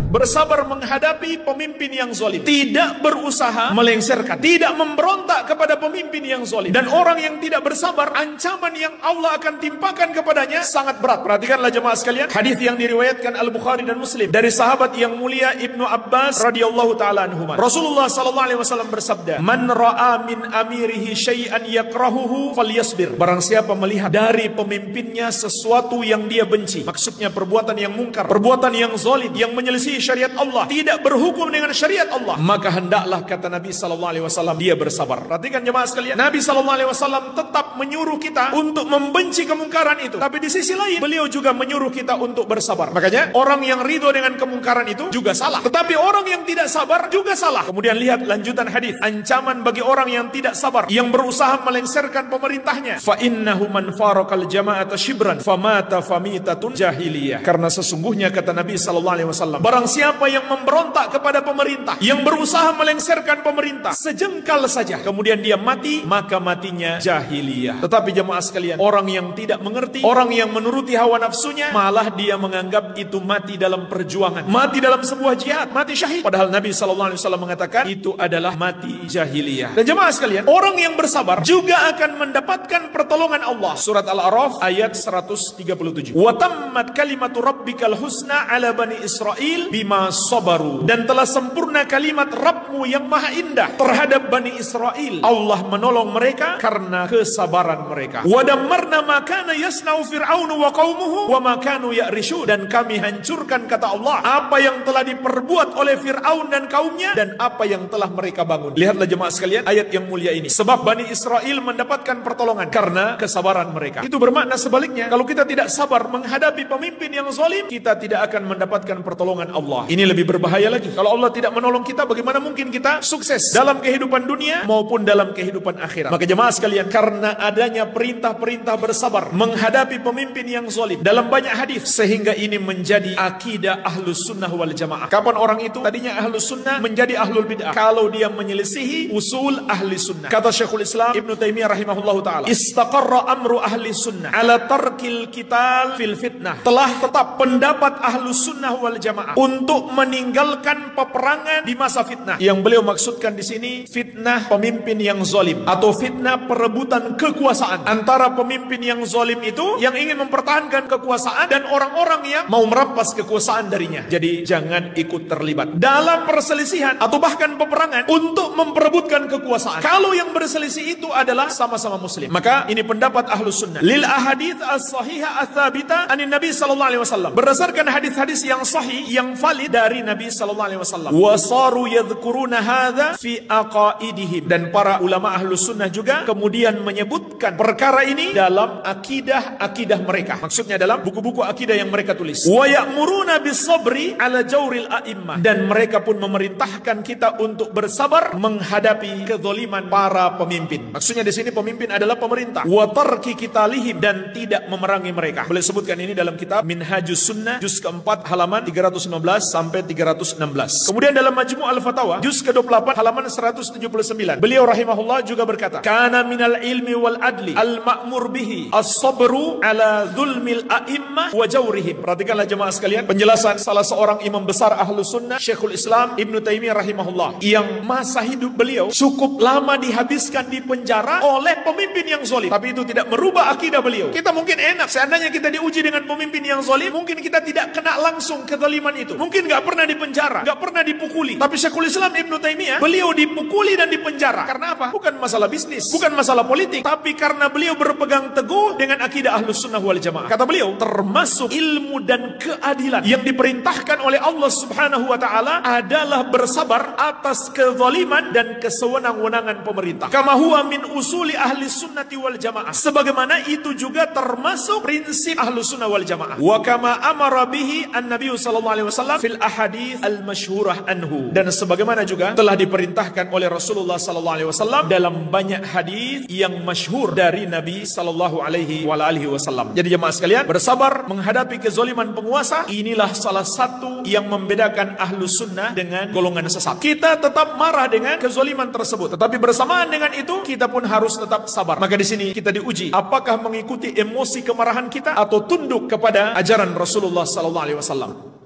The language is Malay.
bersabar menghadapi pemimpin yang zalim, tidak berusaha melengsarkan, tidak memberontak kepada pemimpin yang zalim. Dan orang yang tidak bersabar, ancaman yang Allah akan timpakan kepadanya sangat berat. Perhatikanlah jemaah sekalian, hadis yang diriwayatkan Al-Bukhari dan Muslim dari sahabat yang mulia Ibnu Abbas radhiyallahu taala anhuma. Rasulullah sallallahu alaihi wasallam bersabda, "Man ra'a min amirihi syai'an yakrahuhu falyasbir." Barang siapa melihat dari pemimpinnya sesuatu yang dia benci, maksudnya perbuatan yang mungkar, perbuatan yang zalim, yang menyelisihi syariat Allah, tidak berhukum dengan syariat Allah, maka hendaklah, kata Nabi sallallahu alaihi wasallam, dia bersabar. Perhatikan jemaah sekalian, Nabi sallallahu alaihi wasallam tetap menyuruh kita untuk membenci kemungkaran itu, tapi di sisi lain beliau juga menyuruh kita untuk bersabar. Makanya orang yang ridho dengan kemungkaran itu juga salah, tetapi orang yang tidak sabar juga salah. Kemudian lihat lanjutan hadis, ancaman bagi orang yang tidak sabar, yang berusaha melengsarkan pemerintahnya. Fa innahu man faraqal jama'ata shibran famata famitatun jahiliyah. Karena sesungguhnya, kata Nabi sallallahu alaihi wasallam, barang siapa yang memberontak kepada pemerintah, yang berusaha melengsarkan pemerintah sejengkal saja, kemudian dia mati, maka matinya jahiliyah. Tetapi jemaah sekalian, orang yang tidak mengerti, orang yang menuruti hawa nafsunya, malah dia menganggap itu mati dalam perjuangan, mati dalam sebuah jihad, mati syahid. Padahal Nabi sallallahu alaihi wasallam mengatakan itu adalah mati jahiliyah. Dan jemaah sekalian, orang yang bersabar juga akan mendapatkan pertolongan Allah. Surat Al-A'raf ayat 137. Wa tammat kalimatu rabbikal husna ala bani Israil bima sabaru. Dan telah sempurna kalimat Rabbmu yang maha indah terhadap Bani Israel. Allah menolong mereka karena kesabaran mereka. Wa dammarna ma kana yasna'u fir'aunu wa qaumuhu wa ma kanu ya'rishun. Dan kami hancurkan, kata Allah, apa yang telah diperbuat oleh Fir'aun dan kaumnya dan apa yang telah mereka bangun. Lihatlah jemaah sekalian ayat yang mulia ini. Sebab Bani Israel mendapatkan pertolongan karena kesabaran mereka. Itu bermakna sebaliknya, kalau kita tidak sabar menghadapi pemimpin yang zalim, kita tidak akan mendapatkan pertolongan Allah. Ini lebih berbahaya lagi. Kalau Allah tidak menolong kita, bagaimana mungkin kita sukses dalam kehidupan dunia maupun dalam kehidupan akhirat? Maka jemaah sekalian, karena adanya perintah-perintah bersabar menghadapi pemimpin yang zalim dalam banyak hadis, sehingga ini menjadi akidah ahlus sunnah wal jamaah. Kapan orang itu tadinya ahlus sunnah menjadi ahlul bid'ah? Kalau dia menyelisihi usul ahli sunnah. Kata Syekhul Islam Ibnu Taimiyah rahimahullahu ta'ala, istaqarra amru ahli sunnah ala tarkil qital fil fitnah. Telah tetap pendapat ahlus sunnah wal jamaah untuk meninggalkan peperangan di masa fitnah. Yang beliau maksudkan di sini fitnah pemimpin yang zalim atau fitnah perebutan kekuasaan antara pemimpin yang zalim itu yang ingin mempertahankan kekuasaan dan orang-orang yang mau merampas kekuasaan darinya. Jadi jangan ikut terlibat dalam perselisihan atau bahkan peperangan untuk memperebutkan kekuasaan. Kalau yang berselisih itu adalah sama-sama muslim, maka ini pendapat ahlus sunnah lil ahadits as-sahihah ats-tsabita anin Nabi sallallahu alaihi wasallam, berdasarkan hadis-hadis yang sahih yang valid dari Nabi sallallahu alaihi wasallam. Wasaru yadhkuruna hadza fi aqaidihim, dan para ulama ahlus sunnah juga kemudian menyebutkan perkara ini dalam akidah mereka, maksudnya dalam buku-buku akidah yang mereka tulis. Wa ya'muruna bis-sabri ala jawril a'immah, dan mereka pun memerintahkan kita untuk bersabar menghadapi kezaliman para pemimpin. Maksudnya di sini pemimpin adalah pemerintah. Wa tarki qitalihim, dan tidak memerangi mereka. Boleh sebutkan ini dalam kitab Minhajus Sunnah juz keempat halaman 319 sampai 316. Kemudian dalam Majmu' al-Fatawa juz ke-28 halaman 179, beliau rahimahullah juga berkata, kana minal ilmi wal adli al-ma'mur bihi as-sabru ala dzulmil a'immah wa jawrihim. Perhatikanlah jemaah sekalian penjelasan salah seorang imam besar ahlus sunnah, Syekhul Islam Ibnu Taimiyah rahimahullah, yang masa hidup beliau cukup lama dihabiskan di penjara oleh pemimpin yang zalim, tapi itu tidak merubah akidah beliau. Kita mungkin enak, seandainya kita diuji dengan pemimpin yang zalim, mungkin kita tidak kena langsung kezaliman itu, mungkin nggak pernah dipenjara, nggak pernah dipukuli. Tapi Syekhul Islam Ibnu Taimiyah, beliau dipukuli dan dipenjara. Karena apa? Bukan masalah bisnis, bukan masalah politik, tapi karena beliau berpegang teguh dengan akidah ahlus sunnah wal jamaah. Kata beliau, termasuk ilmu dan keadilan yang diperintahkan oleh Allah subhanahu wa ta'ala adalah bersabar atas kezaliman dan kesewenang-wenangan pemerintah. Kama huwa min usuli ahli sunnati wal jamaah, sebagaimana itu juga termasuk prinsip ahlus sunnah wal jamaah. Wa kama amara bihi an-nabiy sallallahu alaihi wasallam fil ahadits al-masyhurah anhu, dan sebagaimana juga telah diperintahkan oleh Rasulullah sallallahu alaihi wasallam dalam banyak hadis yang masyhur dari Nabi sallallahu alaihi wasallam. Jadi jemaah sekalian, bersabar menghadapi kezaliman penguasa, inilah salah satu yang membedakan ahlus sunnah dengan golongan sesat. Kita tetap marah dengan kezaliman tersebut, tetapi bersamaan dengan itu kita pun harus tetap sabar. Maka di sini kita diuji, apakah mengikuti emosi kemarahan kita atau tunduk kepada ajaran Rasulullah sallallahu alaihi wasallam.